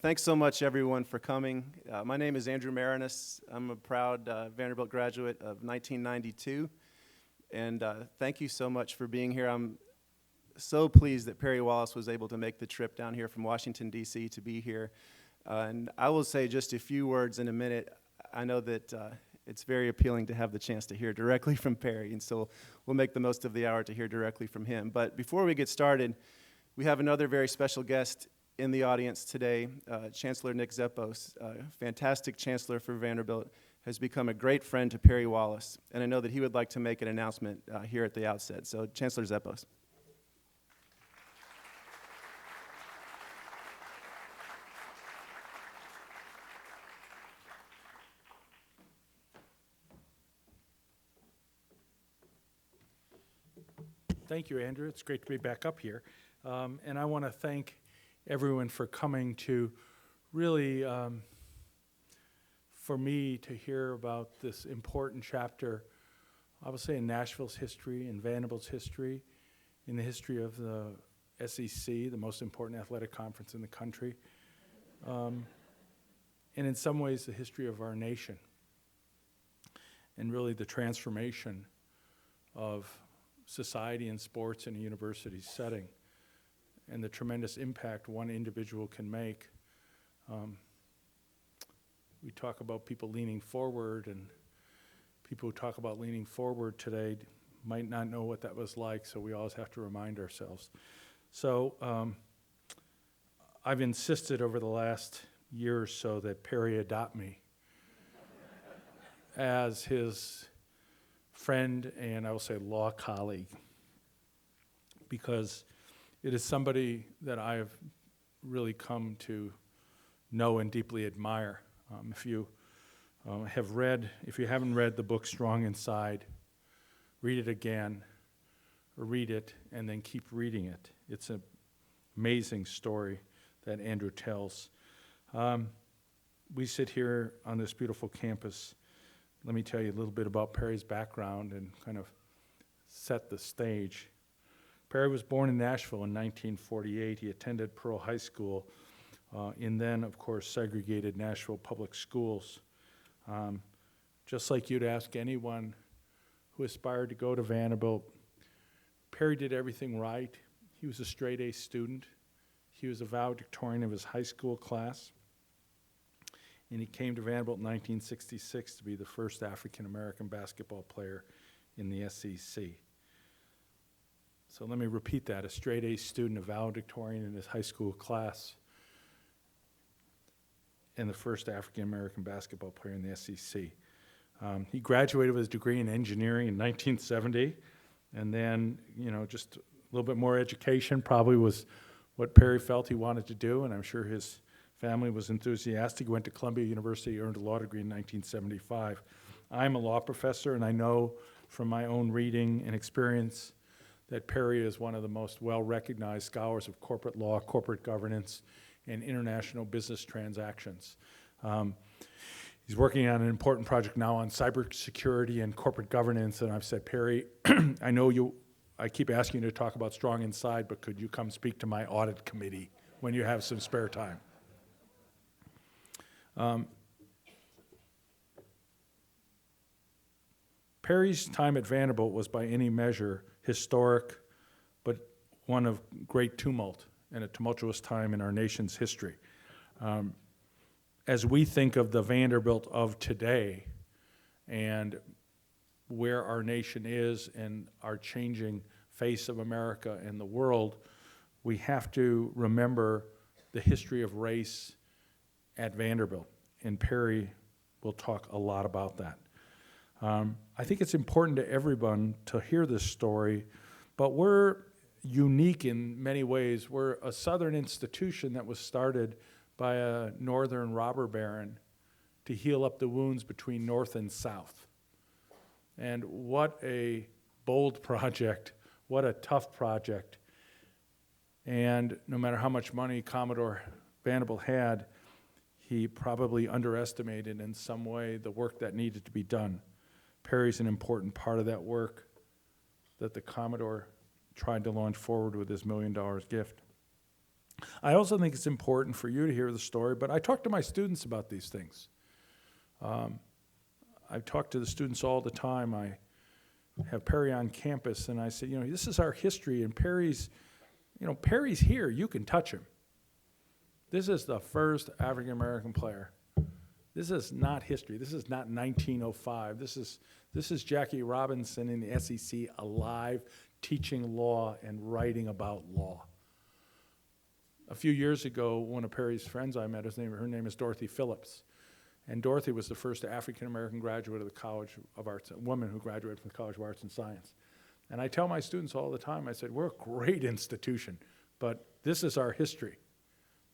Thanks so much, everyone, for coming. My name is Andrew Marinus. I'm a proud Vanderbilt graduate of 1992, and thank you so much for being here. I'm so pleased that Perry Wallace was able to make the trip down here from Washington, D.C. to be here. And I will say just a few words in a minute. I know that it's very appealing to have the chance to hear directly from Perry, and so we'll make the most of the hour to hear directly from him. But before we get started, we have another very special guest in the audience today. Chancellor Nick Zeppos, fantastic Chancellor for Vanderbilt, has become a great friend to Perry Wallace, and I know that he would like to make an announcement here at the outset. So, Chancellor Zeppos. Thank you, Andrew. It's great to be back up here. And I want to thank everyone for coming to really, for me to hear about this important chapter, I would say in Nashville's history, in Vanderbilt's history, in the history of the SEC, the most important athletic conference in the country, and in some ways the history of our nation, and really the transformation of society and sports in a university setting, and the tremendous impact one individual can make. We talk about people leaning forward, and people who talk about leaning forward today might not know what that was like, so we always have to remind ourselves. So I've insisted over the last year or so that Perry adopt me as his friend and I will say law colleague, because it is somebody that I have really come to know and deeply admire. If you haven't read the book Strong Inside, read it again, or read it and then keep reading it. It's an amazing story that Andrew tells. We sit here on this beautiful campus. Let me tell you a little bit about Perry's background and kind of set the stage. Perry was born in Nashville in 1948. He attended Pearl High School in then, of course, segregated Nashville public schools. Just like you'd ask anyone who aspired to go to Vanderbilt, Perry did everything right. He was a straight-A student. He was a valedictorian of his high school class. And he came to Vanderbilt in 1966 to be the first African-American basketball player in the SEC. So let me repeat that, a straight-A student, a valedictorian in his high school class, and the first African-American basketball player in the SEC. He graduated with his degree in engineering in 1970, and then, just a little bit more education probably was what Perry felt he wanted to do, and I'm sure his family was enthusiastic. He went to Columbia University, earned a law degree in 1975. I'm a law professor, and I know from my own reading and experience that Perry is one of the most well-recognized scholars of corporate law, corporate governance, and international business transactions. He's working on an important project now on cybersecurity and corporate governance, and I've said, Perry, I keep asking you to talk about Strong Inside, but could you come speak to my audit committee when you have some spare time? Perry's time at Vanderbilt was by any measure historic, but one of great tumult and a tumultuous time in our nation's history. As we think of the Vanderbilt of today and where our nation is and our changing face of America and the world, we have to remember the history of race at Vanderbilt, and Perry will talk a lot about that. I think it's important to everyone to hear this story, but we're unique in many ways. We're a Southern institution that was started by a Northern robber baron to heal up the wounds between North and South. And what a bold project, what a tough project. And no matter how much money Commodore Vanderbilt had, he probably underestimated in some way the work that needed to be done. Perry's an important part of that work that the Commodore tried to launch forward with his $1 million gift. I also think it's important for you to hear the story, but I talk to my students about these things. I talk to the students all the time. I have Perry on campus, and I say, this is our history, and Perry's here. You can touch him. This is the first African-American player. This is not history. This is not 1905. This is Jackie Robinson in the SEC, alive, teaching law and writing about law. A few years ago, one of Perry's friends I met, her name is Dorothy Phillips. And Dorothy was the first African-American graduate of the College of Arts, a woman who graduated from the College of Arts and Science. And I tell my students all the time, I said, we're a great institution, but this is our history.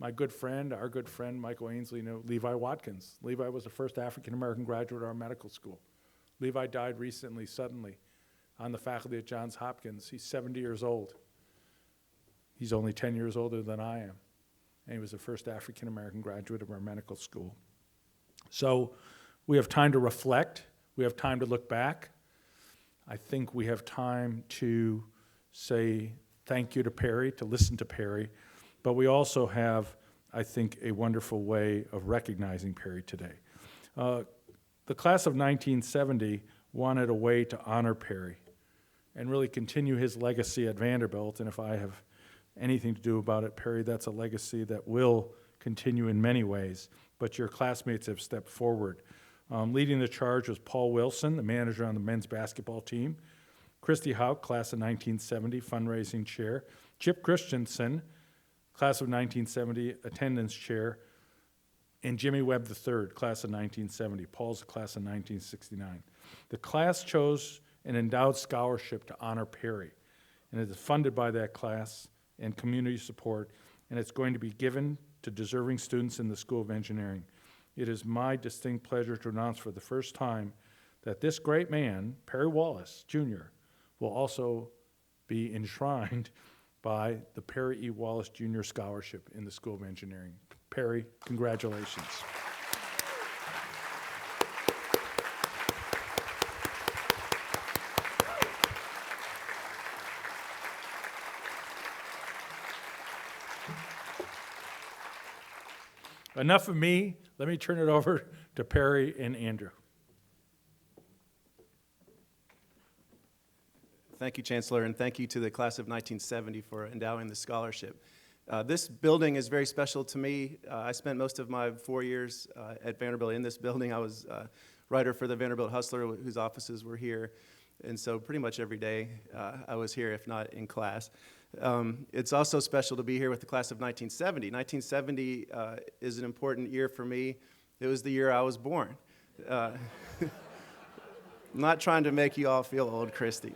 Our good friend, Michael Ainsley, knew Levi Watkins. Levi was the first African-American graduate of our medical school. Levi died recently, suddenly, on the faculty at Johns Hopkins. He's 70 years old. He's only 10 years older than I am. And he was the first African-American graduate of our medical school. So we have time to reflect. We have time to look back. I think we have time to say thank you to Perry, to listen to Perry. But we also have, I think, a wonderful way of recognizing Perry today. The class of 1970 wanted a way to honor Perry and really continue his legacy at Vanderbilt. And if I have anything to do about it, Perry, that's a legacy that will continue in many ways. But your classmates have stepped forward. Leading the charge was Paul Wilson, the manager on the men's basketball team. Christy Hauk, class of 1970, fundraising chair. Chip Christensen, class of 1970, attendance chair. And Jimmy Webb III, class of 1970. Paul's the class of 1969. The class chose an endowed scholarship to honor Perry. And it is funded by that class and community support. And it's going to be given to deserving students in the School of Engineering. It is my distinct pleasure to announce for the first time that this great man, Perry Wallace, Jr., will also be enshrined by the Perry E. Wallace Jr. Scholarship in the School of Engineering. Perry, congratulations. Enough of me. Let me turn it over to Perry and Andrew. Thank you, Chancellor, and thank you to the class of 1970 for endowing the scholarship. This building is very special to me. I spent most of my 4 years at Vanderbilt in this building. I was a writer for the Vanderbilt Hustler, whose offices were here, and so pretty much every day I was here, if not in class. It's also special to be here with the class of 1970. 1970 is an important year for me. It was the year I was born. I'm not trying to make you all feel old, Christy.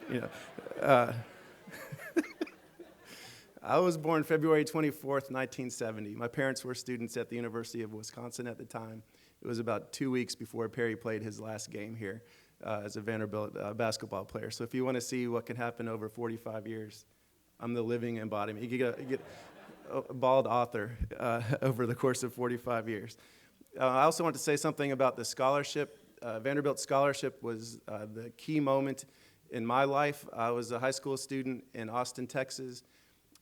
I was born February 24th, 1970. My parents were students at the University of Wisconsin at the time. It was about 2 weeks before Perry played his last game here as a Vanderbilt basketball player. So if you want to see what can happen over 45 years, I'm the living embodiment. You get a bald author over the course of 45 years. I also want to say something about the scholarship. Vanderbilt Scholarship was the key moment in my life. I was a high school student in Austin, Texas,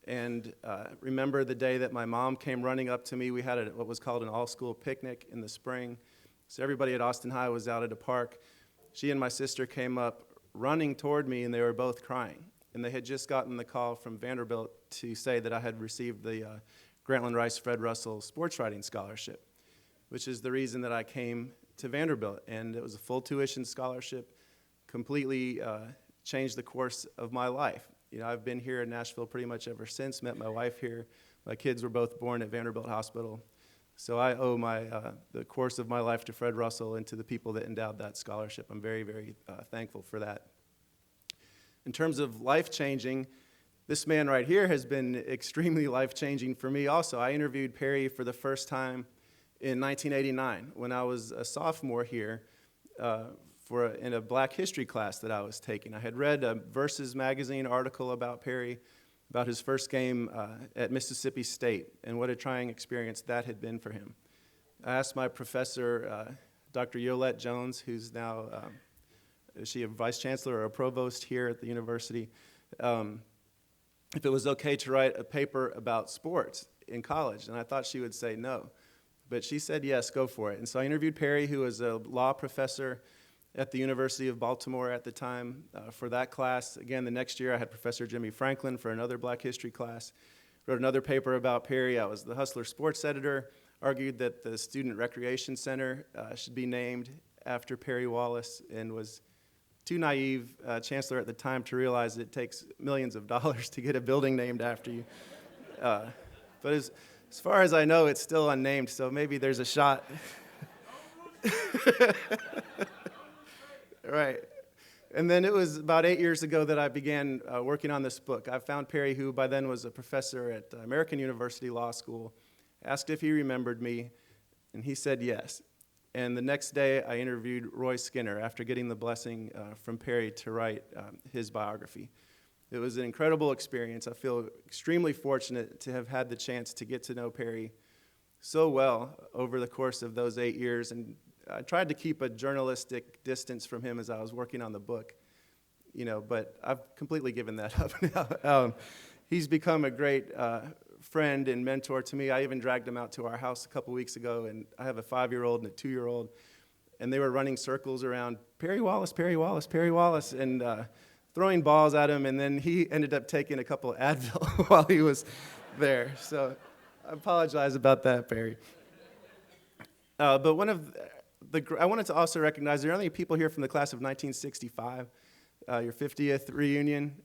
and remember the day that my mom came running up to me. We had what was called an all-school picnic in the spring. So everybody at Austin High was out at a park. She and my sister came up running toward me, and they were both crying. And they had just gotten the call from Vanderbilt to say that I had received the Grantland Rice Fred Russell Sports Writing Scholarship, which is the reason that I came to Vanderbilt. And it was a full tuition scholarship, completely changed the course of my life. I've been here in Nashville pretty much ever since, met my wife here. My kids were both born at Vanderbilt Hospital. So I owe the course of my life to Fred Russell and to the people that endowed that scholarship. I'm very, very thankful for that. In terms of life-changing, this man right here has been extremely life-changing for me also. I interviewed Perry for the first time in 1989 when I was a sophomore here in a Black History class that I was taking. I had read a Versus magazine article about Perry, about his first game at Mississippi State and what a trying experience that had been for him. I asked my professor, Dr. Yolette Jones, who's now is she a vice chancellor or a provost here at the university, if it was okay to write a paper about sports. in college, and I thought she would say no. But she said, yes, go for it. And so I interviewed Perry, who was a law professor at the University of Baltimore at the time, for that class. Again, the next year I had Professor Jimmy Franklin for another Black History class. Wrote another paper about Perry. I was the Hustler sports editor, argued that the Student Recreation Center should be named after Perry Wallace, and was too naive, Chancellor at the time, to realize it takes millions of dollars to get a building named after you. But as far as I know, it's still unnamed, so maybe there's a shot. Right. And then it was about 8 years ago that I began working on this book. I found Perry, who by then was a professor at American University Law School, asked if he remembered me, and he said yes. And the next day, I interviewed Roy Skinner after getting the blessing from Perry to write his biography. It was an incredible experience. I feel extremely fortunate to have had the chance to get to know Perry so well over the course of those 8 years, and I tried to keep a journalistic distance from him as I was working on the book, but I've completely given that up now. He's become a great friend and mentor to me. I even dragged him out to our house a couple weeks ago, and I have a 5-year-old and a 2-year-old, and they were running circles around Perry Wallace, Perry Wallace, Perry Wallace, and throwing balls at him, and then he ended up taking a couple of Advil while he was there. So I apologize about that, Perry. But I wanted to also recognize there are only people here from the class of 1965, your 50th reunion.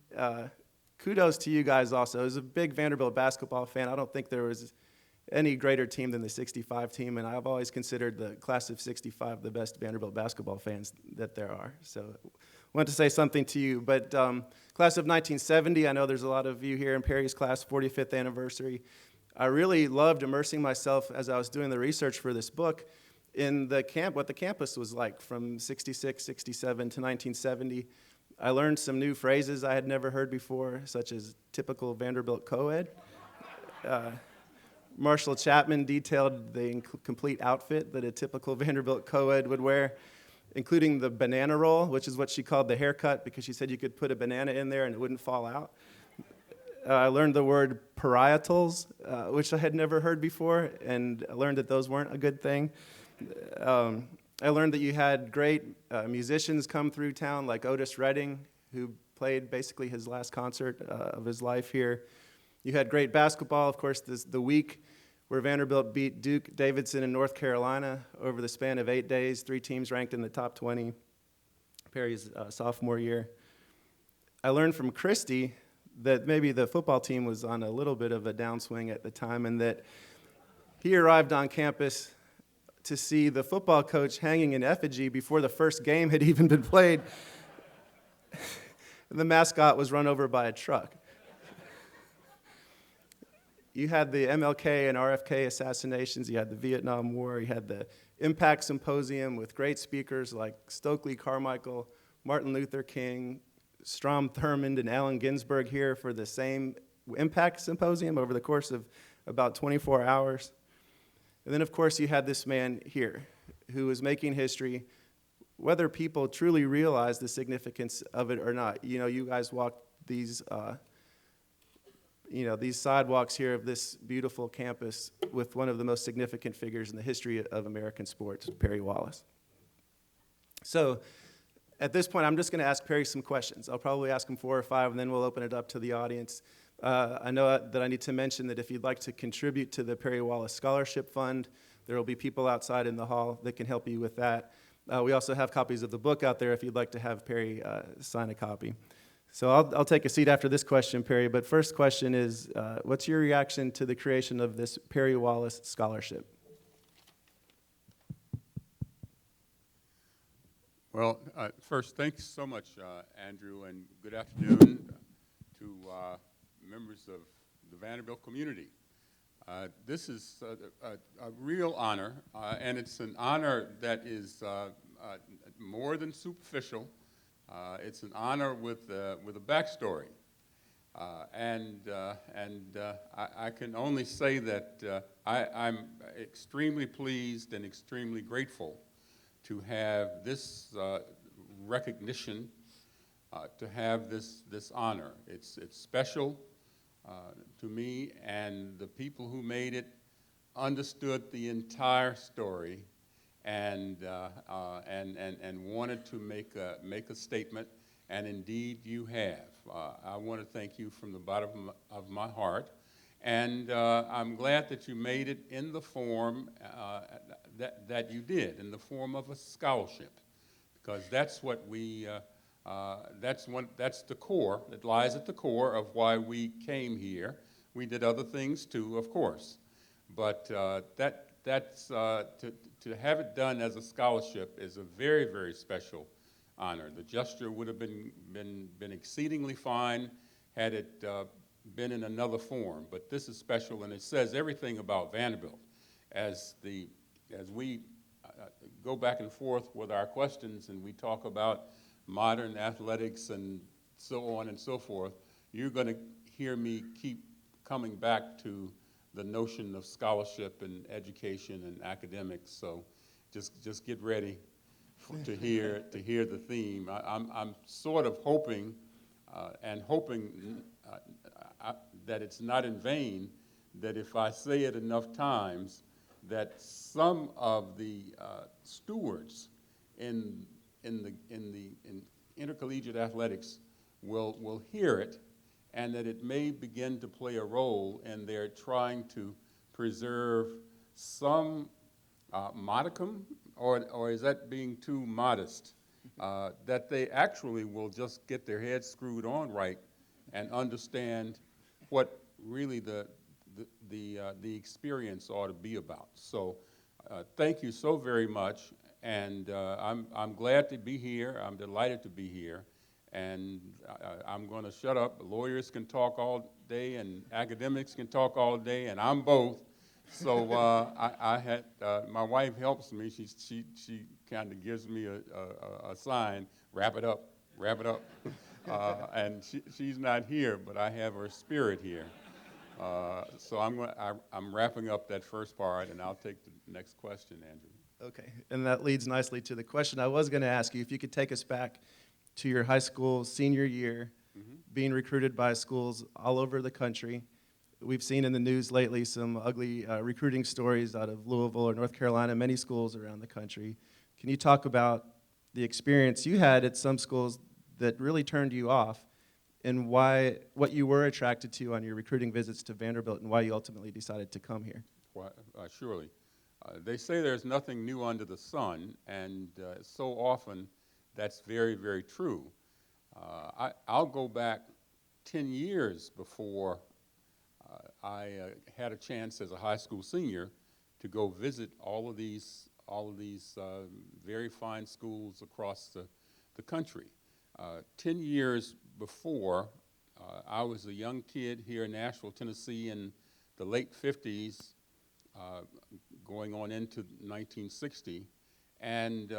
Kudos to you guys also. I was a big Vanderbilt basketball fan. I don't think there was any greater team than the 65 team, and I've always considered the class of 65 the best Vanderbilt basketball fans that there are. So I wanted to say something to you. But class of 1970, I know there's a lot of you here in Perry's class, 45th anniversary. I really loved immersing myself as I was doing the research for this book in what the campus was like from 66, 67 to 1970. I learned some new phrases I had never heard before, such as typical Vanderbilt co-ed. Marshall Chapman detailed the complete outfit that a typical Vanderbilt co-ed would wear, including the banana roll, which is what she called the haircut because she said you could put a banana in there and it wouldn't fall out. I learned the word parietals, which I had never heard before, and I learned that those weren't a good thing. I learned that you had great musicians come through town, like Otis Redding, who played basically his last concert of his life here. You had great basketball, of course, the week where Vanderbilt beat Duke, Davidson, and North Carolina over the span of 8 days, 3 teams ranked in the top 20, Perry's sophomore year. I learned from Christy that maybe the football team was on a little bit of a downswing at the time, and that he arrived on campus to see the football coach hanging in effigy before the first game had even been played. And the mascot was run over by a truck. You had the MLK and RFK assassinations, you had the Vietnam War, you had the Impact Symposium with great speakers like Stokely Carmichael, Martin Luther King, Strom Thurmond, and Allen Ginsberg here for the same Impact Symposium over the course of about 24 hours. And then, of course, you had this man here who was making history, whether people truly realize the significance of it or not. You guys walked these sidewalks here of this beautiful campus with one of the most significant figures in the history of American sports, Perry Wallace. So at this point, I'm just going to ask Perry some questions. I'll probably ask him 4 or 5, and then we'll open it up to the audience. I know that I need to mention that if you'd like to contribute to the Perry Wallace Scholarship Fund, there will be people outside in the hall that can help you with that. We also have copies of the book out there if you'd like to have Perry sign a copy. So I'll take a seat after this question, Perry, but first question is, what's your reaction to the creation of this Perry Wallace Scholarship? Well, first, thanks so much, Andrew, and good afternoon to members of the Vanderbilt community. This is a real honor, and it's an honor that is more than superficial. It's an honor with a backstory, and I can only say that I'm extremely pleased and extremely grateful to have this recognition, to have this honor. It's special. to me, and the people who made it understood the entire story and wanted to make a statement, and indeed you have. I want to thank you from the bottom of my heart, and I'm glad that you made it in the form that you did, in the form of a scholarship, because that's what we, that's the core, that lies at the core of why we came here. We did other things too, of course, but that's to have it done as a scholarship is a very, very special honor. The gesture would have been exceedingly fine had it been in another form, but this is special, and it says everything about Vanderbilt. As we go back and forth with our questions and we talk about modern athletics and so on and so forth, you're going to hear me keep coming back to the notion of scholarship and education and academics. So just get ready to hear the theme. I'm sort of hoping that it's not in vain, that if I say it enough times, that some of the stewards in intercollegiate athletics will hear it, and that it may begin to play a role in their trying to preserve some modicum, or is that being too modest? That they actually will just get their heads screwed on right and understand what really the experience ought to be about. So thank you so very much, and I'm glad to be here. I'm delighted to be here, and I'm going to shut up. Lawyers can talk all day, and academics can talk all day, and I'm both. So I had my wife helps me. She kind of gives me a sign, wrap it up, wrap it up. And she's not here, but I have her spirit here. So I'm wrapping up that first part, and I'll take the next question, Andrew. Okay, and that leads nicely to the question I was going to ask you. If you could take us back to your high school senior year, being recruited by schools all over the country. We've seen in the news lately some ugly recruiting stories out of Louisville or North Carolina, many schools around the country. Can you talk about the experience you had at some schools that really turned you off, and what you were attracted to on your recruiting visits to Vanderbilt, and why you ultimately decided to come here? Well, surely. They say there's nothing new under the sun, and so often that's very, very true. I'll go back 10 years before I had a chance as a high school senior to go visit all of these very fine schools across the country. 10 years before, I was a young kid here in Nashville, Tennessee in the late 50s, going on into 1960, and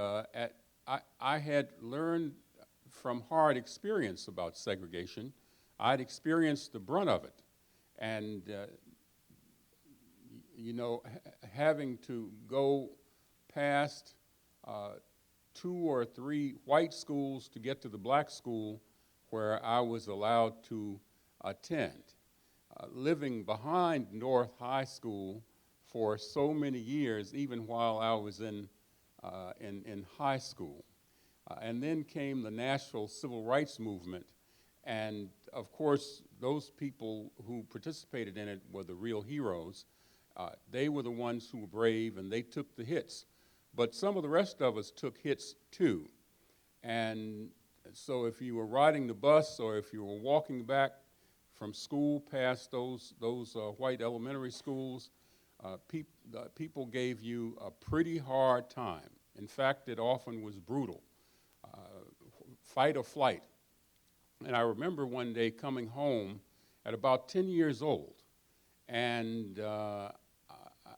I had learned from hard experience about segregation. I'd experienced the brunt of it, and you know, having to go past 2 or 3 white schools to get to the black school where I was allowed to attend. Living behind North High School for so many years, even while I was in high school. And then came the Nashville Civil Rights Movement, and of course, those people who participated in it were the real heroes. They were the ones who were brave, and they took the hits. But some of the rest of us took hits too. And so if you were riding the bus or if you were walking back from school past those white elementary schools, people gave you a pretty hard time. In fact, it often was brutal. Fight or flight. And I remember one day coming home at about 10 years old, and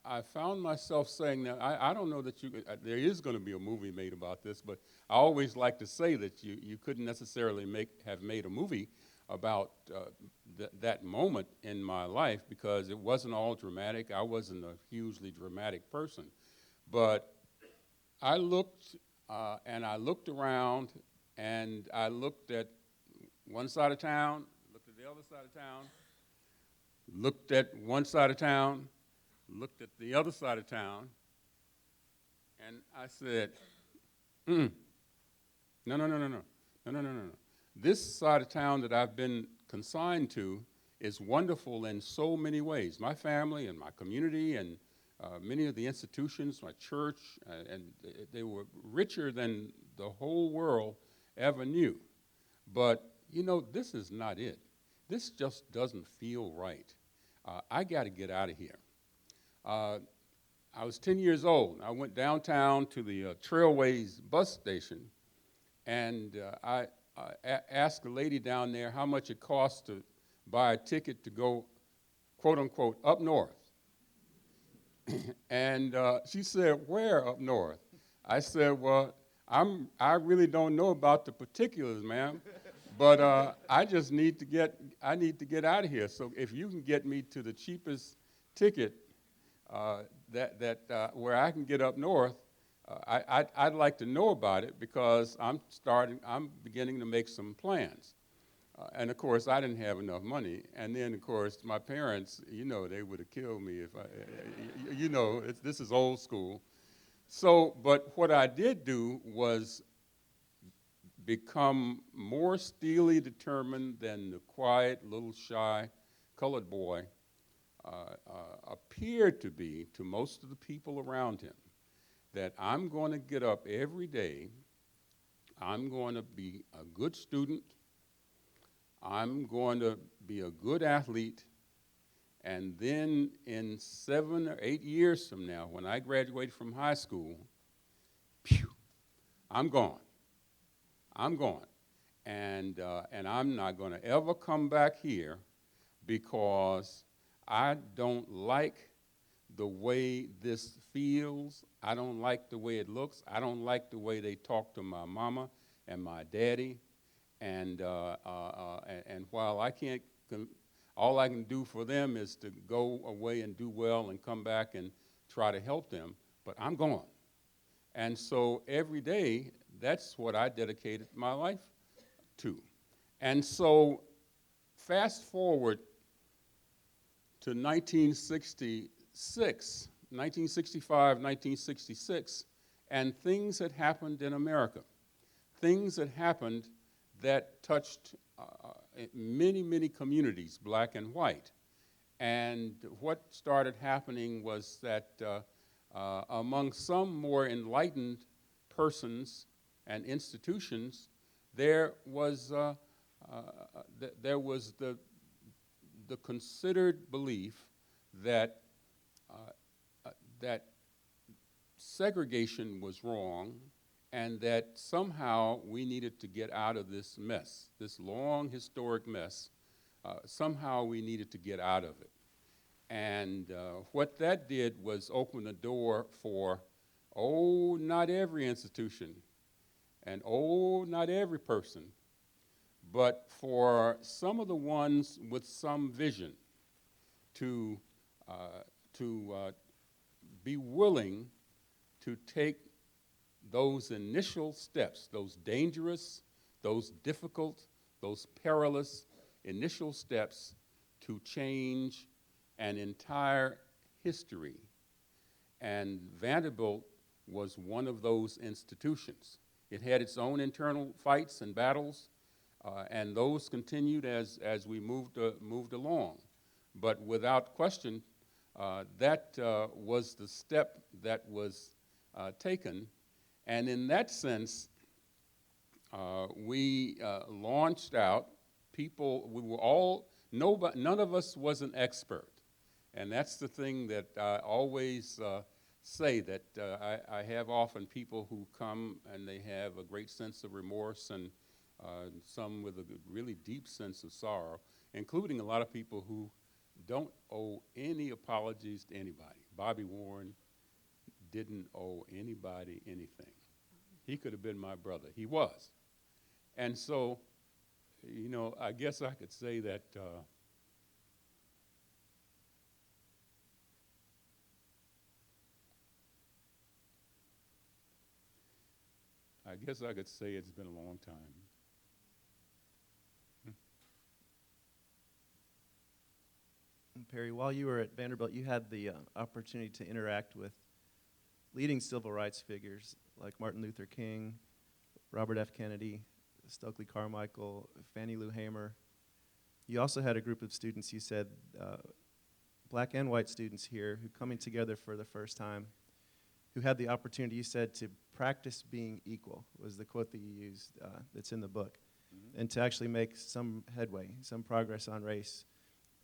I found myself saying, now, I don't know that there is going to be a movie made about this, but I always like to say that you couldn't necessarily have made a movie about that moment in my life, because it wasn't all dramatic. I wasn't a hugely dramatic person. But I looked and I looked around, and I looked at one side of town, looked at the other side of town, looked at one side of town, looked at the other side of town, and I said, no, no, no, no, no, no, no, no, no, no. This side of town that I've been consigned to is wonderful in so many ways. My family and my community and many of the institutions, my church, and they were richer than the whole world ever knew. But, you know, this is not it. This just doesn't feel right. I got to get out of here. I was 10 years old. I went downtown to the Trailways bus station, and I asked the lady down there how much it cost to buy a ticket to go, quote unquote, up north. And she said, "Where up north?" I said, "Well, I really don't know about the particulars, ma'am, but I just need to get out of here. So if you can get me to the cheapest ticket where I can get up north, I'd like to know about it, because I'm beginning to make some plans." And of course, I didn't have enough money. And then, of course, my parents, you know, they would have killed me if you know, this is old school. So, but what I did do was become more steely determined than the quiet, little shy colored boy appeared to be to most of the people around him, that I'm going to get up every day, I'm going to be a good student, I'm going to be a good athlete, and then in 7 or 8 years from now, when I graduate from high school, I'm gone. I'm gone. And I'm not going to ever come back here, because I don't like the way this feels. I don't like the way it looks. I don't like the way they talk to my mama and my daddy. And while I can't, all I can do for them is to go away and do well and come back and try to help them, but I'm gone. And so every day, that's what I dedicated my life to. And so fast forward to 1965, 1966, and things had happened in America. Things had happened that touched many, many communities, black and white. And what started happening was that among some more enlightened persons and institutions, there was the considered belief that that segregation was wrong, and that somehow we needed to get out of this mess, this long historic mess. Somehow we needed to get out of it. And what that did was open the door for, oh, not every institution, and oh, not every person, but for some of the ones with some vision to be willing to take those initial steps, those dangerous, those difficult, those perilous initial steps to change an entire history. And Vanderbilt was one of those institutions. It had its own internal fights and battles, and those continued as we moved along. But without question, that was the step that was taken. And in that sense, we launched out. People, we were all, none of us was an expert. And that's the thing that I always say, that I have often people who come and they have a great sense of remorse, and some with a really deep sense of sorrow, including a lot of people who don't owe any apologies to anybody. Bobby Warren didn't owe anybody anything. He could have been my brother. He was. And so, you know, I guess I could say that it's been a long time. Perry, while you were at Vanderbilt, you had the opportunity to interact with leading civil rights figures like Martin Luther King, Robert F. Kennedy, Stokely Carmichael, Fannie Lou Hamer. You also had a group of students, you said, black and white students here, who coming together for the first time, who had the opportunity, you said, to practice being equal, was the quote that you used that's in the book, and to actually make some headway, some progress on race.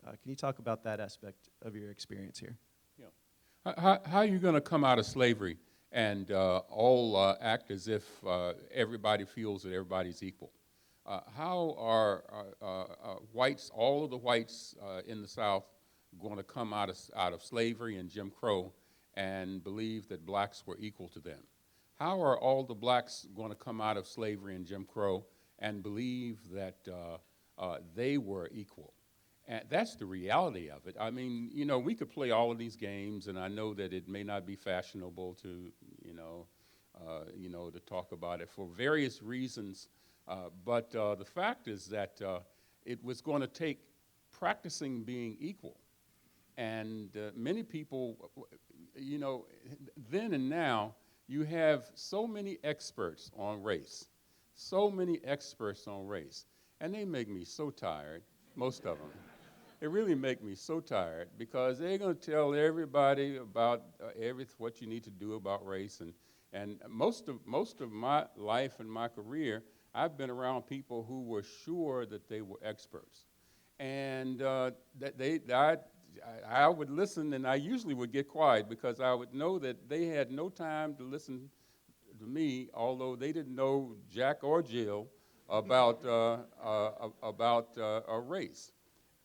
Can you talk about that aspect of your experience here? Yeah. How are you going to come out of slavery and all act as if everybody feels that everybody's equal? How are whites, all of the whites in the South, going to come out of slavery and Jim Crow and believe that blacks were equal to them? How are all the blacks going to come out of slavery and Jim Crow and believe that they were equal? And that's the reality of it. I mean, you know, we could play all of these games, and I know that it may not be fashionable to, to talk about it for various reasons. But the fact is that it was going to take practicing being equal. And many people, you know, then and now, you have so many experts on race, and they make me so tired, most of them. They really make me so tired because they're going to tell everybody about what you need to do about race. And most of my life and my career, I've been around people who were sure that they were experts. And I would listen, and I usually would get quiet because I would know that they had no time to listen to me, although they didn't know Jack or Jill about race,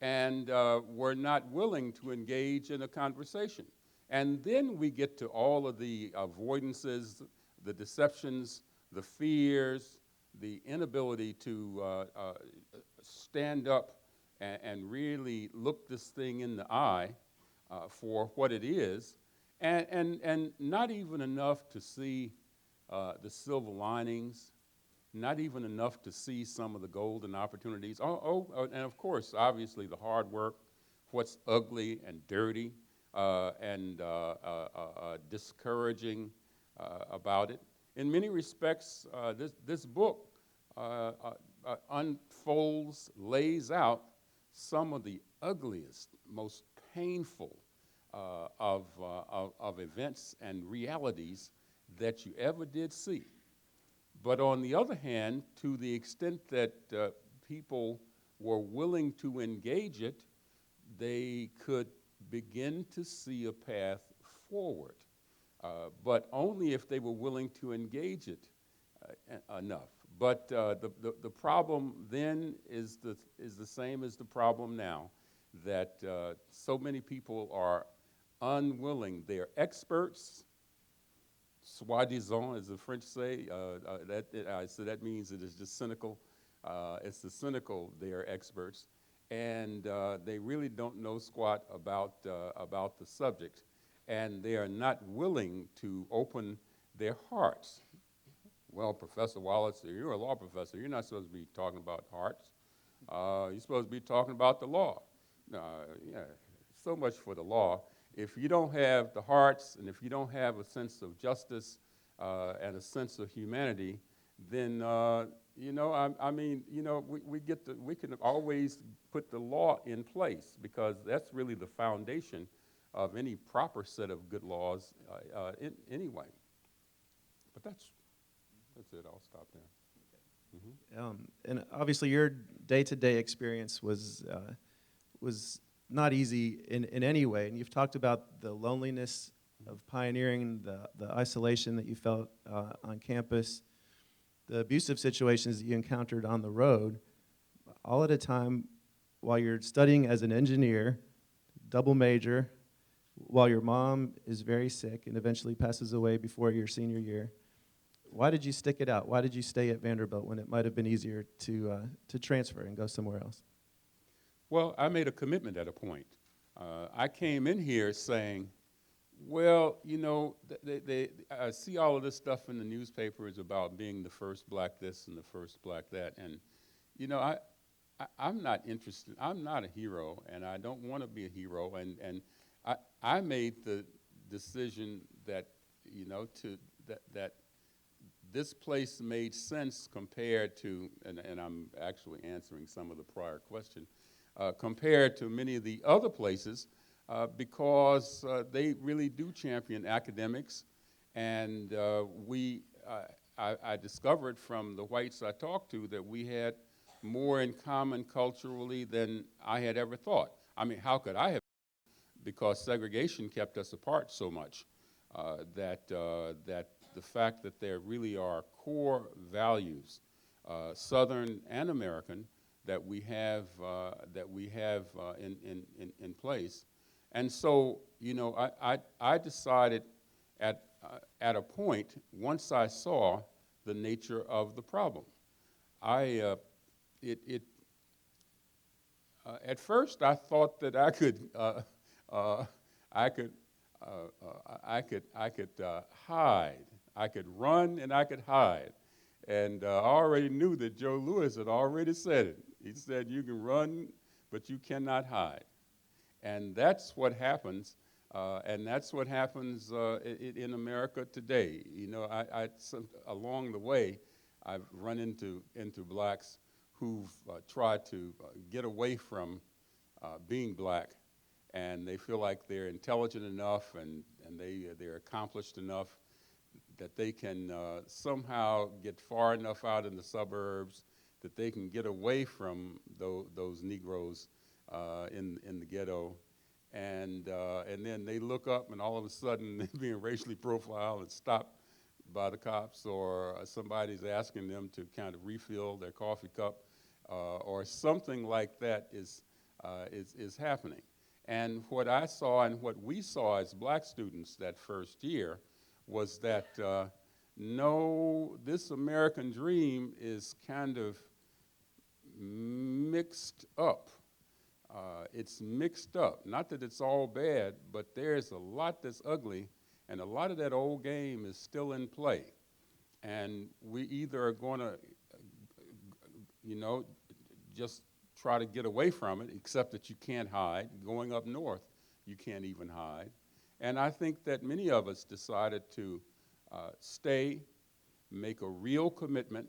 and were not willing to engage in a conversation. And then we get to all of the avoidances, the deceptions, the fears, the inability to stand up and really look this thing in the eye for what it is, and not even enough to see the silver linings, not even enough to see some of the golden opportunities. And of course, obviously, the hard work, what's ugly and dirty and discouraging about it. In many respects, this book unfolds, lays out some of the ugliest, most painful of events and realities that you ever did see. But on the other hand, to the extent that people were willing to engage it, they could begin to see a path forward, but only if they were willing to engage it enough. But the problem then is the same as the problem now, that so many people are unwilling. They're experts, soi-disant, as the French say. So that means it is just cynical. It's the cynical, they are experts. And they really don't know squat about the subject. And they are not willing to open their hearts. Well, Professor Wallace, you're a law professor. You're not supposed to be talking about hearts. You're supposed to be talking about the law. Yeah, so much for the law. If you don't have the hearts, and if you don't have a sense of justice and a sense of humanity, then we can always put the law in place, because that's really the foundation of any proper set of good laws anyway. But that's it. I'll stop there. Mm-hmm. And obviously, your day-to-day experience was not easy in any way, and you've talked about the loneliness of pioneering, the isolation that you felt on campus, the abusive situations that you encountered on the road, all at a time while you're studying as an engineer, double major, while your mom is very sick and eventually passes away before your senior year. Why did you stick it out? Why did you stay at Vanderbilt when it might have been easier to transfer and go somewhere else? Well, I made a commitment at a point. I came in here saying, well, I see all of this stuff in the newspapers about being the first black this and the first black that, and I'm not interested. I'm not a hero, and I don't want to be a hero. And I made the decision that, that this place made sense compared to, and I'm actually answering some of the prior question, compared to many of the other places, because they really do champion academics. And I discovered from the whites I talked to that we had more in common culturally than I had ever thought. I mean, how could I have? Because segregation kept us apart so much, that the fact that there really are core values, Southern and American, that we have in place. And so, I decided at a point, once I saw the nature of the problem, at first I thought that I could hide. I could run and I could hide. And I already knew that Joe Louis had already said it. He said, you can run, but you cannot hide. And that's what happens, and that's what happens in America today. Along the way, I've run into blacks who've tried to get away from being black, and they feel like they're intelligent enough and they're accomplished enough that they can somehow get far enough out in the suburbs that they can get away from those Negroes in the ghetto. And then they look up and all of a sudden they're being racially profiled and stopped by the cops, or somebody's asking them to kind of refill their coffee cup, or something like that is happening. And what I saw and what we saw as black students that first year was that no, this American dream is kind of mixed up. It's mixed up. Not that it's all bad, but there's a lot that's ugly, and a lot of that old game is still in play. And we either are going to, just try to get away from it, except that you can't hide. Going up north, you can't even hide. And I think that many of us decided to stay, make a real commitment,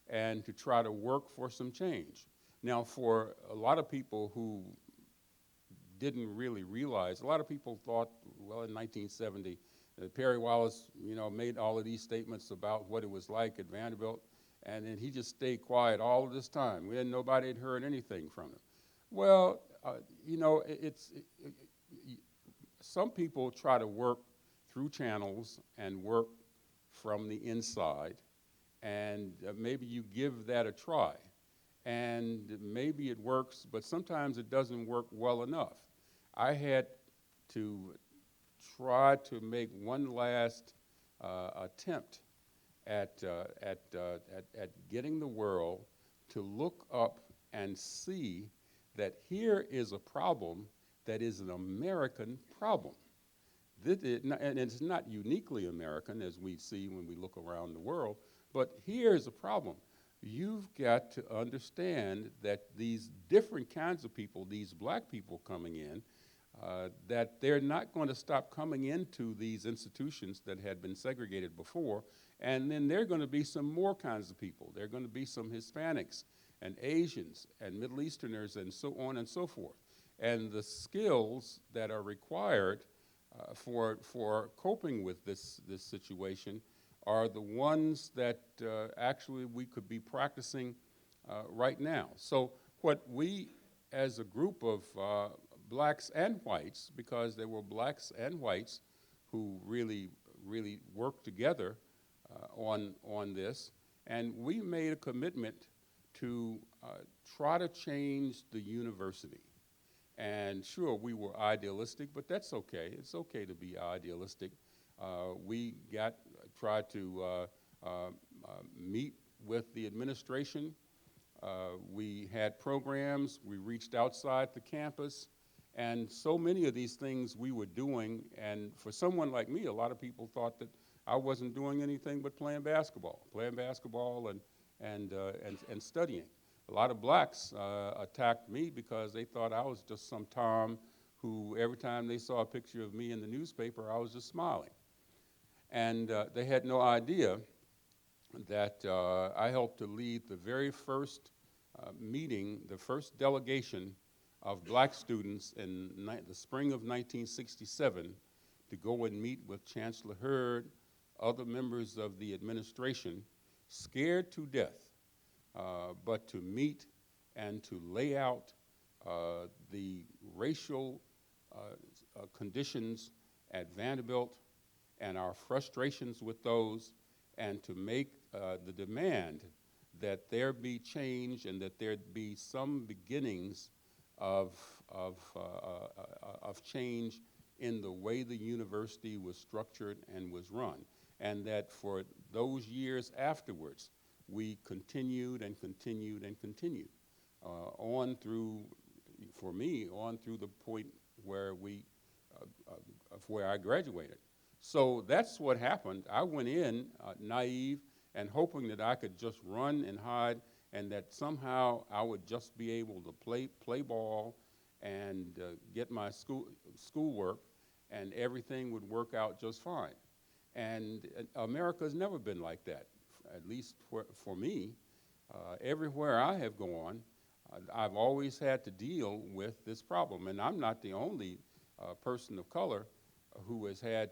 and to try to work for some change. Now, for a lot of people who didn't really realize, a lot of people thought, well, in 1970, Perry Wallace, made all of these statements about what it was like at Vanderbilt, and then he just stayed quiet all of this time. Nobody had heard anything from him. Well, some people try to work through channels and work from the inside, and maybe you give that a try. And maybe it works, but sometimes it doesn't work well enough. I had to try to make one last attempt at getting the world to look up and see that here is a problem that is an American problem. And it's not uniquely American, as we see when we look around the world, but here's a problem. You've got to understand that these different kinds of people, these black people coming in, that they're not going to stop coming into these institutions that had been segregated before, and then there are going to be some more kinds of people. There are going to be some Hispanics and Asians and Middle Easterners and so on and so forth. And the skills that are required for coping with this situation are the ones that actually we could be practicing right now. So what we, as a group of blacks and whites, because there were blacks and whites who really worked together on this, and we made a commitment to try to change the university. And sure, we were idealistic, but that's okay. It's okay to be idealistic. We tried to meet with the administration. We had programs. We reached outside the campus. And so many of these things we were doing, and for someone like me, a lot of people thought that I wasn't doing anything but playing basketball and studying. a lot of blacks attacked me because they thought I was just some Tom who every time they saw a picture of me in the newspaper, I was just smiling. And they had no idea that I helped to lead the very first meeting, the first delegation of black students in the spring of 1967 to go and meet with Chancellor Hurd, other members of the administration, scared to death, but to meet and to lay out the racial conditions at Vanderbilt and our frustrations with those, and to make the demand that there be change and that there be some beginnings of change in the way the university was structured and was run. And that for those years afterwards, we continued and continued and continued on through, for me, on through the point where of where I graduated. So that's what happened. I went in naive and hoping that I could just run and hide and that somehow I would just be able to play ball and get my schoolwork and everything would work out just fine. And America's never been like that, at least for me. Everywhere I have gone, I've always had to deal with this problem. And I'm not the only person of color who has had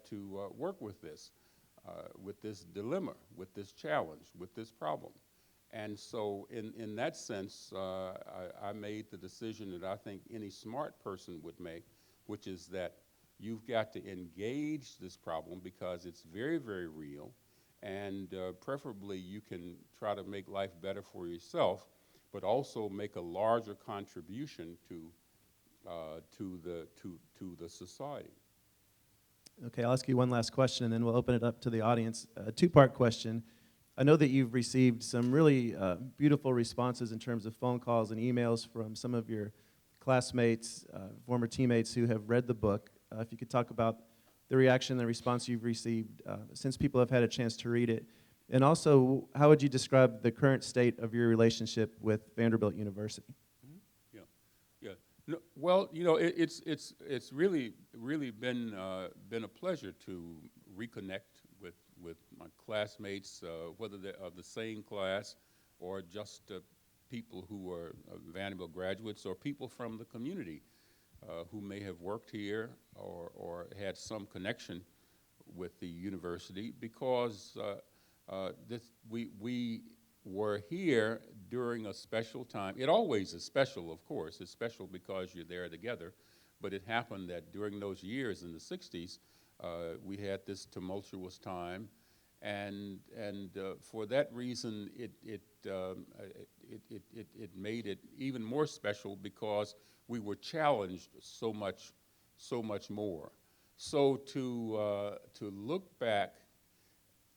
to work with this dilemma, with this challenge, with this problem. And so in that sense, I made the decision that I think any smart person would make, which is that you've got to engage this problem because it's very, very real, and preferably you can try to make life better for yourself, but also make a larger contribution to the society. Okay, I'll ask you one last question, and then we'll open it up to the audience. A two-part question. I know that you've received some really beautiful responses in terms of phone calls and emails from some of your classmates, former teammates who have read the book. If you could talk about the reaction, the response you've received since people have had a chance to read it. And also, how would you describe the current state of your relationship with Vanderbilt University? Yeah. No, well, you know, it's really been a pleasure to reconnect with my classmates, whether they're of the same class or just people who are Vanderbilt graduates or people from the community who may have worked here or had some connection with the university, because we were here during a special time. It always is special, of course. It's special because you're there together. But it happened that during those years in the 60s, we had this tumultuous time. And for that reason, it made it even more special because we were challenged so much more. So to look back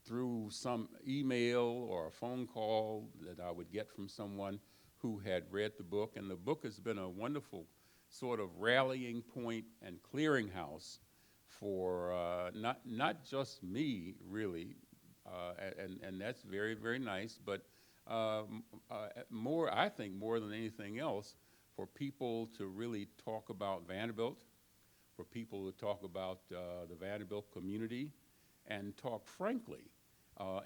through some email or a phone call that I would get from someone who had read the book, and the book has been a wonderful sort of rallying point and clearinghouse for not just me, really, and that's very, very nice, but I think more than anything else, for people to really talk about Vanderbilt, for people to talk about the Vanderbilt community, and talk frankly,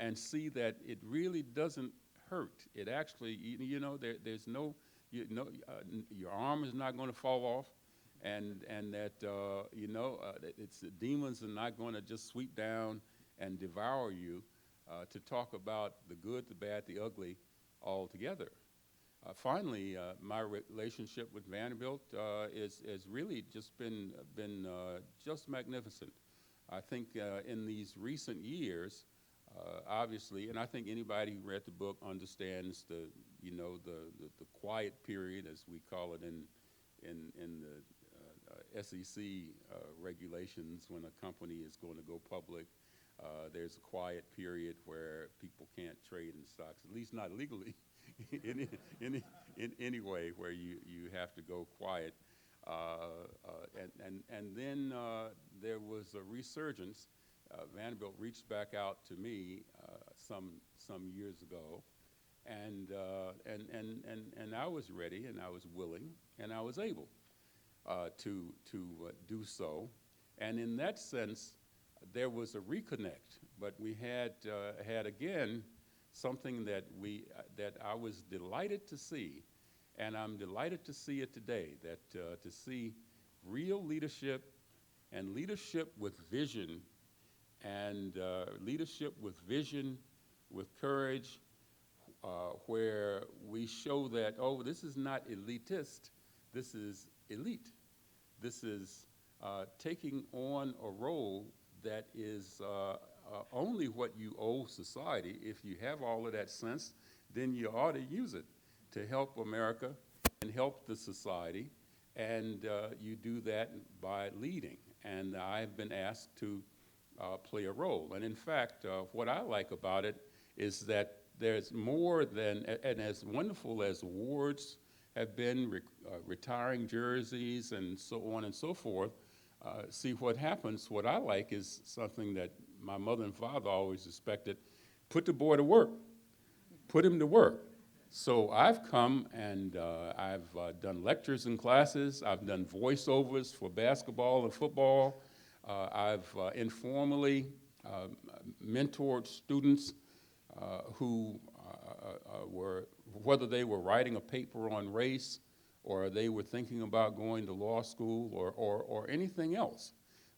and see that it really doesn't hurt. It actually, you know, there's no, your arm is not going to fall off, and that, it's the demons are not going to just sweep down and devour you. To talk about the good, the bad, the ugly all together. Finally, my relationship with Vanderbilt is really just been just magnificent. I think in these recent years, obviously, and I think anybody who read the book understands the quiet period, as we call it in the SEC regulations, when a company is going to go public. There's a quiet period where people can't trade in stocks, at least not legally, in any way, where you have to go quiet. And then there was a resurgence. Vanderbilt reached back out to me some years ago And I was ready, and I was willing, and I was able to do so. And in that sense, there was a reconnect. But we had again something that I was delighted to see, and I'm delighted to see it today. That to see real leadership and leadership with vision, and leadership with vision, with courage, where we show that, oh, this is not elitist, this is elite. This is taking on a role that is only what you owe society. If you have all of that sense, then you ought to use it to help America and help the society, and you do that by leading. And I've been asked to play a role. And in fact, what I like about it is that there's more than, and as wonderful as awards have been, retiring jerseys and so on and so forth, see what happens. What I like is something that my mother and father always expected: put the boy to work, put him to work. So I've come and I've done lectures and classes. I've done voiceovers for basketball and football. I've informally mentored students who were, whether they were writing a paper on race, or they were thinking about going to law school, or anything else.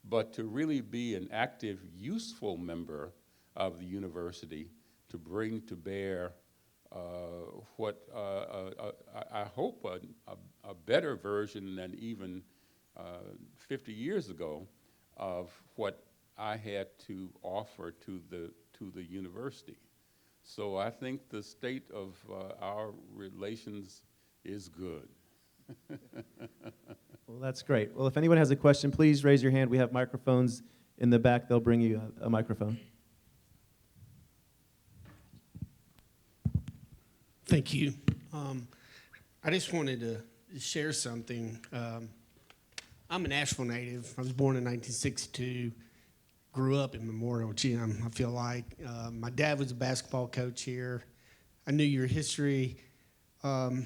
But to really be an active, useful member of the university, to bring to bear what I hope a better version than even 50 years ago of what I had to offer to the university. So I think the state of our relations is good. Well, that's great. Well, if anyone has a question, please raise your hand. We have microphones in the back. They'll bring you a microphone. Thank you. I just wanted to share something. I'm a Nashville native. I was born in 1962, grew up in Memorial Gym, I feel like. My dad was a basketball coach here. I knew your history. I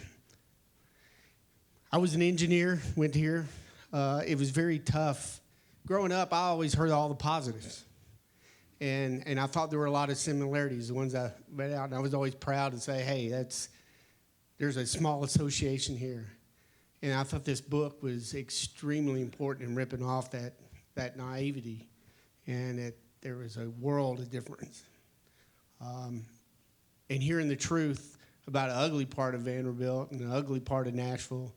was an engineer, went here. It was very tough. Growing up, I always heard all the positives. And I thought there were a lot of similarities, the ones I read out, and I was always proud to say, hey, there's a small association here. And I thought this book was extremely important in ripping off that naivety, and that there was a world of difference. And hearing the truth about an ugly part of Vanderbilt and an ugly part of Nashville,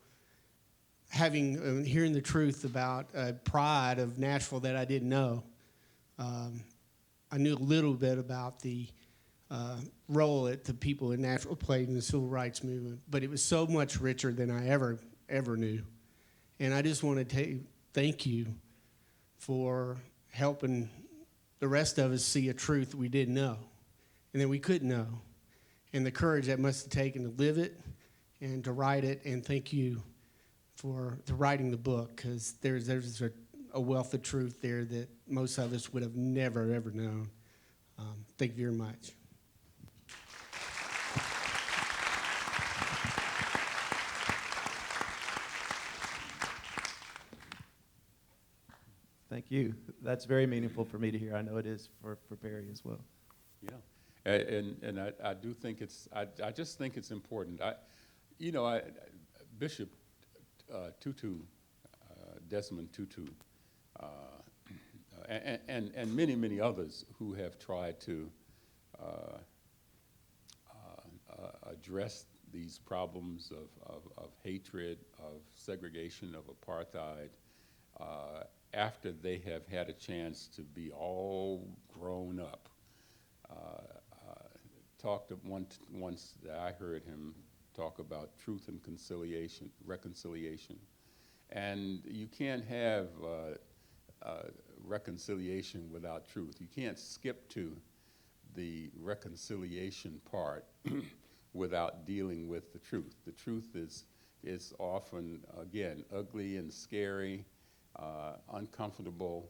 hearing the truth about pride of Nashville that I didn't know. I knew a little bit about the role that the people in Nashville played in the civil rights movement, but it was so much richer than I ever knew. And I just want to thank you for helping the rest of us see a truth we didn't know and that we couldn't know, and the courage that must have taken to live it and to write it. And thank you for writing the book, because there's a wealth of truth there that most of us would have never, ever known. Thank you very much. Thank you. That's very meaningful for me to hear. I know it is for Perry as well. Yeah, and I do think I just think it's important. Bishop Tutu, Desmond Tutu, and many others who have tried to address these problems of hatred, of segregation, of apartheid, after they have had a chance to be all grown up. Talked once that I heard him talk about truth and reconciliation. And you can't have reconciliation without truth. You can't skip to the reconciliation part without dealing with the truth. The truth is often, again, ugly and scary, uncomfortable,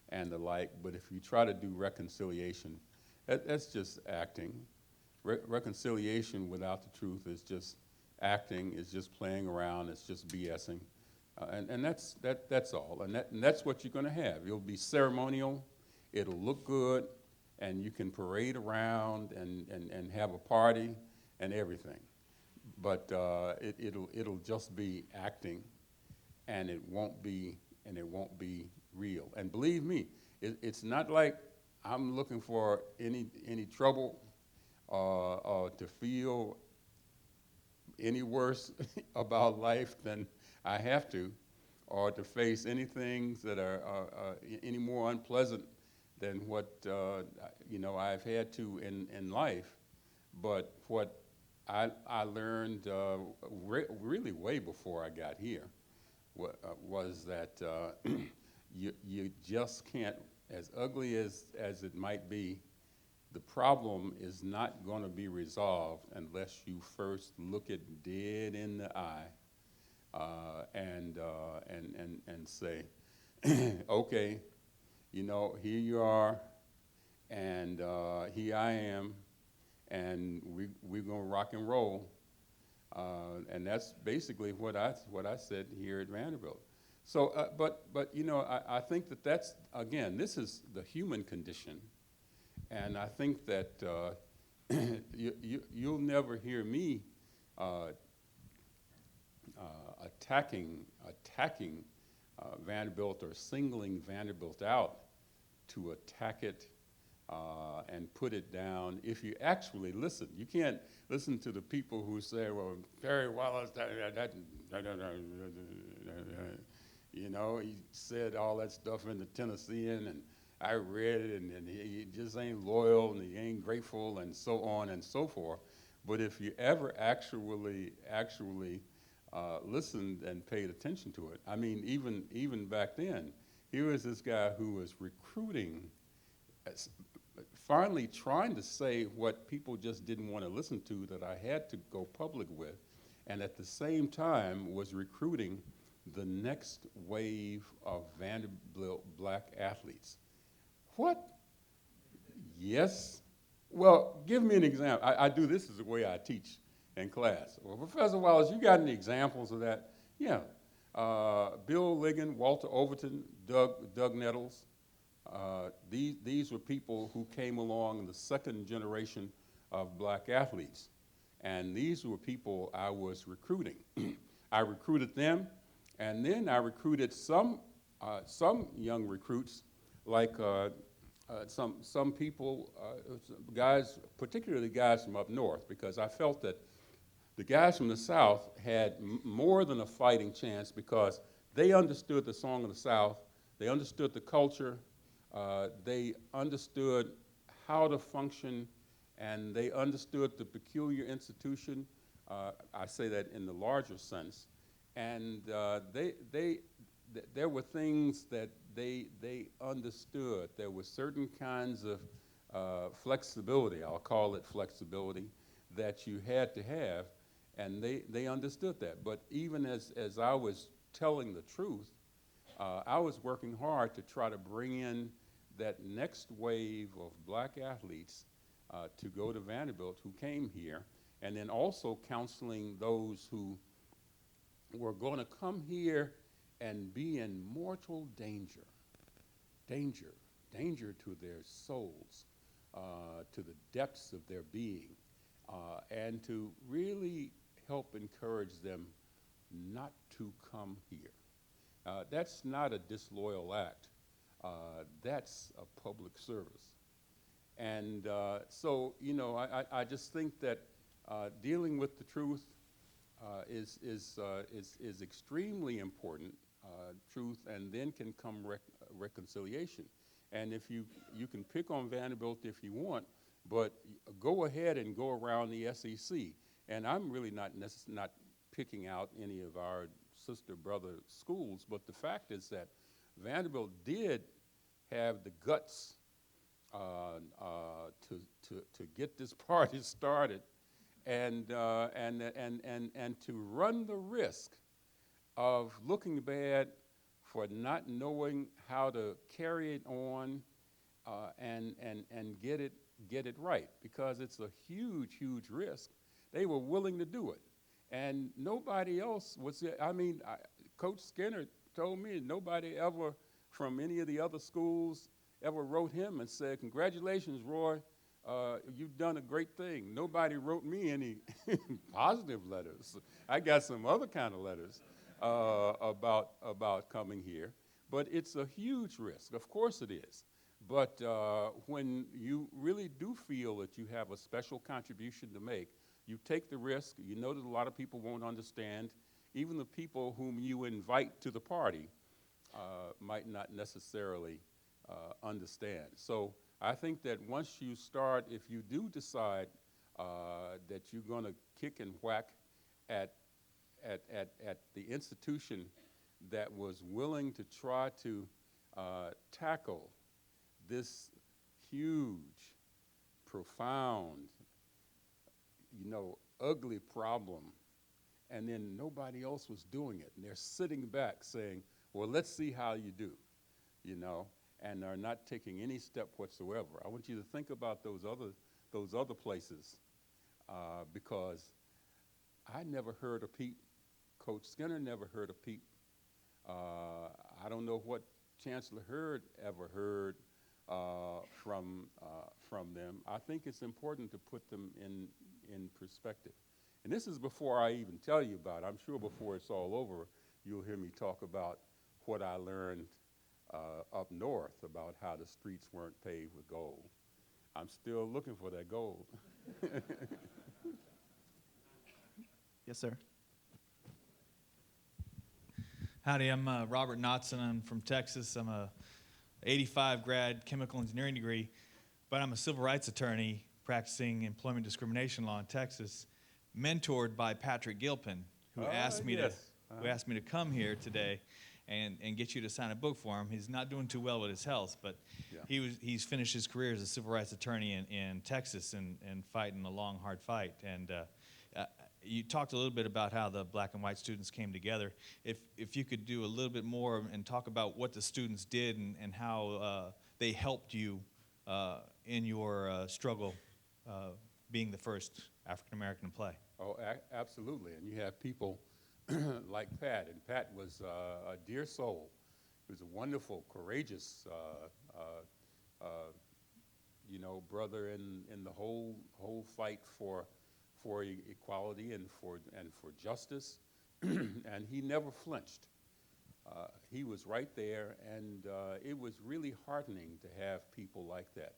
and the like. But if you try to do reconciliation, that's just acting. reconciliation without the truth is just acting, is just playing around, it's just BSing. And that's all. And that's what you're going to have. You'll be ceremonial, it'll look good, and you can parade around and have a party and everything. But it'll just be acting, and it won't be real. And believe me, it's not like I'm looking for any trouble or to feel any worse about life than I have to, or to face anything that are any more unpleasant than what I've had to in life. But what I learned really way before I got here was that you just can't, as ugly as it might be, the problem is not going to be resolved unless you first look it dead in the eye and say, okay, here you are, and here I am, and we're going to rock and roll. And that's basically what I said here at Vanderbilt. So, but I think that's, again, this is the human condition. And I think that you'll never hear me attacking Vanderbilt or singling Vanderbilt out to attack it and put it down. If you actually listen, you can't listen to the people who say, well, Perry Wallace, he said all that stuff in the Tennessean, and I read it, and he just ain't loyal, and he ain't grateful, and so on and so forth. But if you ever actually listened and paid attention to it, I mean, even back then, here was this guy who was recruiting, finally trying to say what people just didn't want to listen to that I had to go public with, and at the same time was recruiting the next wave of Vanderbilt black athletes. What? Yes. Well, give me an example. I do this as the way I teach in class. Well, Professor Wallace, you got any examples of that? Yeah. Bill Ligon, Walter Overton, Doug Nettles. These were people who came along in the second generation of black athletes. And these were people I was recruiting. I recruited them, and then I recruited some young recruits, like some people, guys, particularly guys from up north, because I felt that the guys from the South had more than a fighting chance because they understood the Song of the South, they understood the culture, they understood how to function, and they understood the peculiar institution. I say that in the larger sense. And there were things that they understood. There were certain kinds of flexibility, I'll call it flexibility, that you had to have, and they understood that. But even as I was telling the truth, I was working hard to try to bring in that next wave of black athletes to go to Vanderbilt who came here, and then also counseling those who were going to come here and be in mortal danger to their souls, to the depths of their being, and to really help encourage them not to come here. That's not a disloyal act. That's a public service. And so, I just think that dealing with the truth is extremely important, truth, and then can come reconciliation. And if you can pick on Vanderbilt if you want, but go ahead and go around the SEC. And I'm really not picking out any of our sister brother schools, but the fact is that Vanderbilt did have the guts to get this party started, and to run the risk of looking bad for not knowing how to carry it on and get it get it right because it's a huge, huge risk. They were willing to do it. And nobody else was, Coach Skinner told me nobody ever from any of the other schools ever wrote him and said, congratulations, Roy, you've done a great thing. Nobody wrote me any positive letters. I got some other kind of letters about coming here. But it's a huge risk. Of course it is. But when you really do feel that you have a special contribution to make, you take the risk. You know that a lot of people won't understand. Even the people whom you invite to the party might not necessarily understand. So I think that once you start, if you do decide that you're going to kick and whack at the institution that was willing to try to tackle this huge, profound, ugly problem, and then nobody else was doing it, and they're sitting back saying, well, let's see how you do, and are not taking any step whatsoever. I want you to think about those other places, because I never heard of Pete. Coach Skinner never heard of Pete. I don't know what Chancellor Hurd ever heard from them. I think it's important to put them in perspective. And this is before I even tell you about it. I'm sure before it's all over, you'll hear me talk about what I learned up north about how the streets weren't paved with gold. I'm still looking for that gold. Yes, sir. Howdy, I'm Robert Knotson. I'm from Texas. I'm a 85 grad chemical engineering degree, but I'm a civil rights attorney practicing employment discrimination law in Texas, mentored by Patrick Gilpin, who asked me to come here today and get you to sign a book for him. He's not doing too well with his health, but he's finished his career as a civil rights attorney in Texas and fighting a long, hard fight. And you talked a little bit about how the black and white students came together. If you could do a little bit more and talk about what the students did and how they helped you in your struggle being the first African American to play. Oh, absolutely. And you have people like Pat, and Pat was a dear soul. He was a wonderful, courageous, brother in the whole fight for equality and for justice, and he never flinched. He was right there, and it was really heartening to have people like that.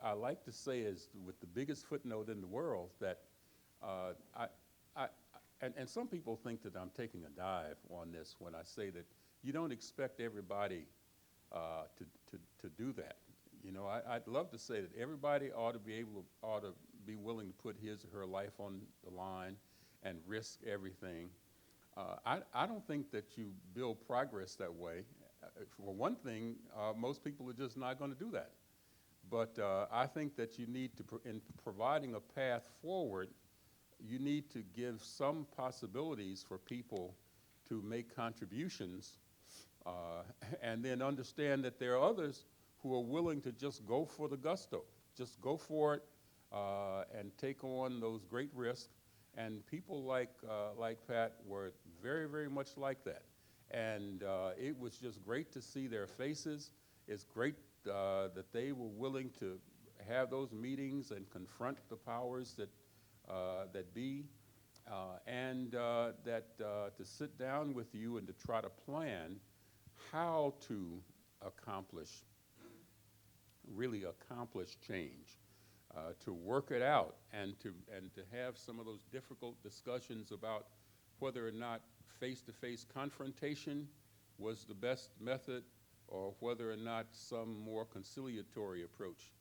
I like to say, as with the biggest footnote in the world, that and some people think that I'm taking a dive on this when I say that you don't expect everybody to do that. I'd love to say that everybody ought to be willing to put his or her life on the line and risk everything. I don't think that you build progress that way. For one thing, most people are just not going to do that. But I think that you need to, in providing a path forward, you need to give some possibilities for people to make contributions and then understand that there are others who are willing to just go for the gusto, just go for it and take on those great risks. And people like Pat were very, very much like that. And it was just great to see their faces. It's great that they were willing to have those meetings and confront the powers that be, and that to sit down with you and to try to plan how to really accomplish change, to work it out, and to have some of those difficult discussions about whether or not face-to-face confrontation was the best method, or whether or not some more conciliatory approach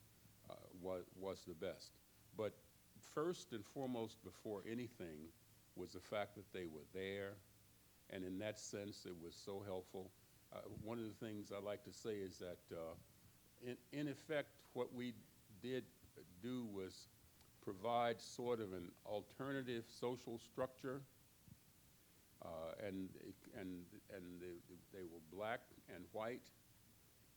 was the best. But first and foremost, before anything, was the fact that they were there, and in that sense, it was so helpful. One of the things I like to say is that, in effect, what we did do was provide sort of an alternative social structure, and they were black and white,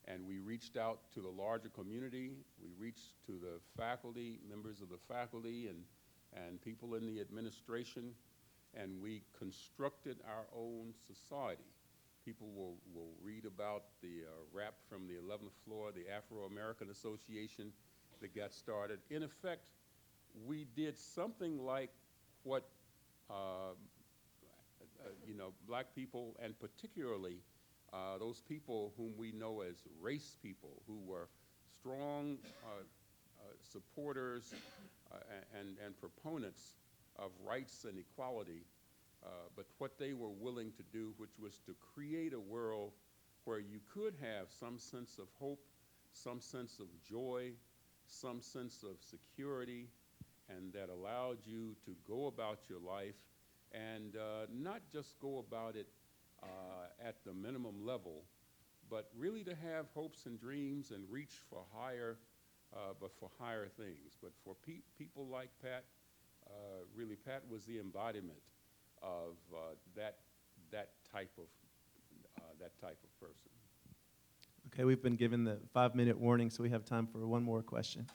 And we reached out to the larger community. We reached to the faculty, members of the faculty, and people in the administration, and we constructed our own society. People will read about the rap from the 11th floor, the Afro-American Association that got started. In effect, we did something like what black people, and particularly those people whom we know as race people, who were strong supporters and proponents of rights and equality, but what they were willing to do, which was to create a world where you could have some sense of hope, some sense of joy, some sense of security, and that allowed you to go about your life and not just go about it at the minimum level, but really to have hopes and dreams and reach for higher, but for higher things. But for people like Pat, really Pat was the embodiment of that type of person. Okay, we've been given the 5-minute warning, so we have time for one more question.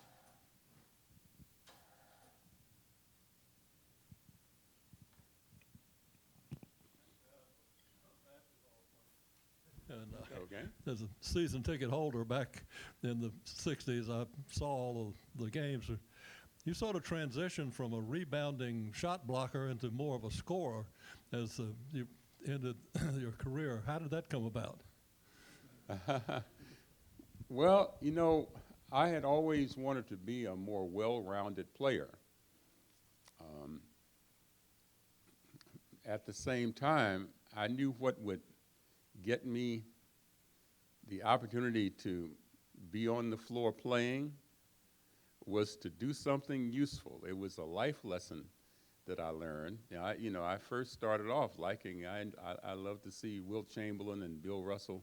And Okay. as a season ticket holder back in the 60s, I saw all of the games. You sort of transitioned from a rebounding shot blocker into more of a scorer as you ended your career. How did that come about? Well, you know, I had always wanted to be a more well-rounded player. At the same time, I knew what would get me the opportunity to be on the floor playing was to do something useful. It was a life lesson that I learned. I first started off liking, I love to see Wilt Chamberlain and Bill Russell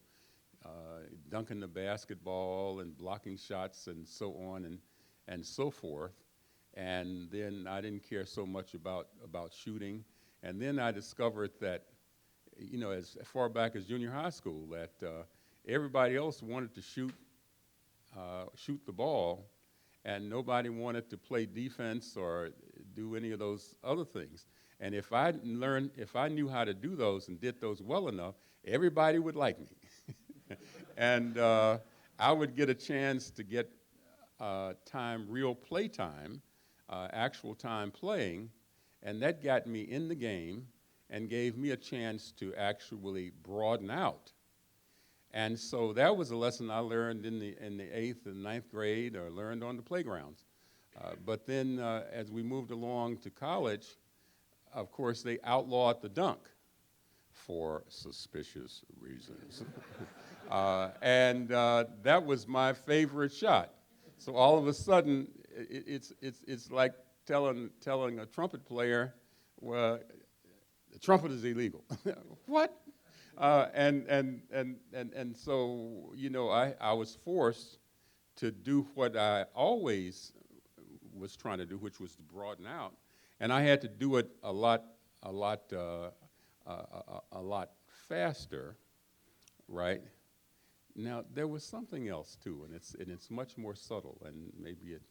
dunking the basketball and blocking shots and so on and so forth. And then I didn't care so much about shooting. And then I discovered that, as far back as junior high school, that everybody else wanted to shoot the ball, and nobody wanted to play defense or do any of those other things. And if I knew how to do those and did those well enough, everybody would like me. And I would get a chance to get real play time, actual time playing, and that got me in the game and gave me a chance to actually broaden out. And so that was a lesson I learned in the 8th and 9th grade, or learned on the playgrounds. But then as we moved along to college, of course, they outlawed the dunk for suspicious reasons. And that was my favorite shot. So all of a sudden, it's like telling a trumpet player, well, the trumpet is illegal. What? And so, I was forced to do what I always was trying to do, which was to broaden out, and I had to do it a lot faster, right? Now there was something else too, and it's much more subtle, and maybe it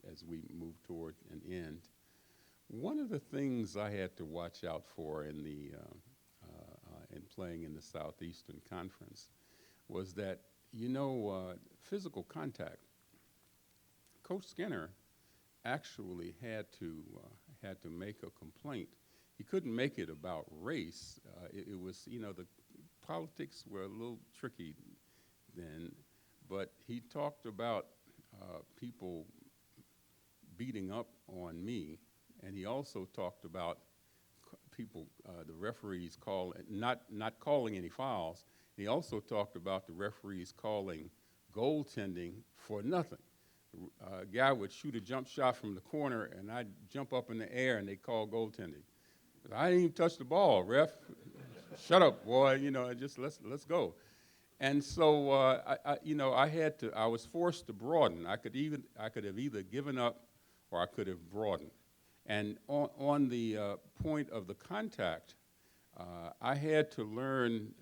as we move toward an end. One of the things I had to watch out for in playing in the Southeastern Conference was that, physical contact. Coach Skinner actually had to make a complaint. He couldn't make it about race. It was, the politics were a little tricky then, but he talked about people beating up on me, and he also talked about people, the referees not calling any fouls. He also talked about the referees calling goaltending for nothing. A guy would shoot a jump shot from the corner, and I'd jump up in the air, and they call goaltending. But I didn't even touch the ball, ref. Shut up, boy. Just let's go. And so I was forced to broaden. I could have either given up or I could have broadened. And on the point of the contact, I had to learn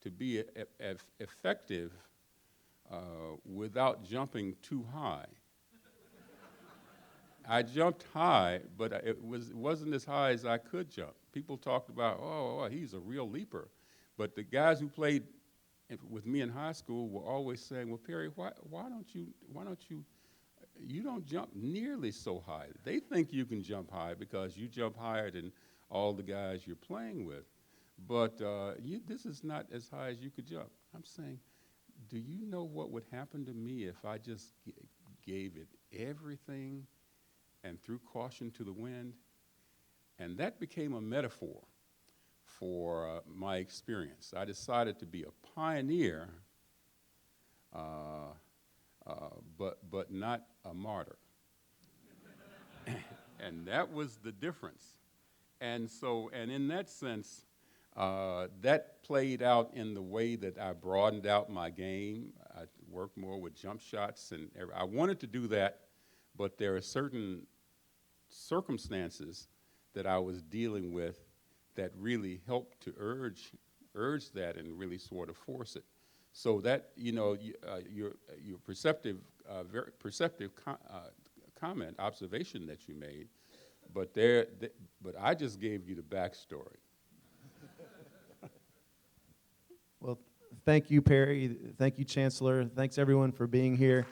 to be effective without jumping too high. I jumped high, but it wasn't as high as I could jump. People talked about, oh, he's a real leaper. But the guys who played with me in high school were always saying, well, Perry, why don't you don't jump nearly so high. They think you can jump high because you jump higher than all the guys you're playing with. But this is not as high as you could jump. I'm saying, do you know what would happen to me if I just gave it everything and threw caution to the wind? And that became a metaphor for my experience. I decided to be a pioneer, but not a martyr. And that was the difference. And so, and in that sense, that played out in the way that I broadened out my game. I worked more with jump shots, and I wanted to do that, but there are certain circumstances that I was dealing with that really helped to urge that and really sort of force it. So that, your very perceptive comment, observation that you made, but I just gave you the backstory. Well, thank you, Perry. Thank you, Chancellor. Thanks, everyone, for being here.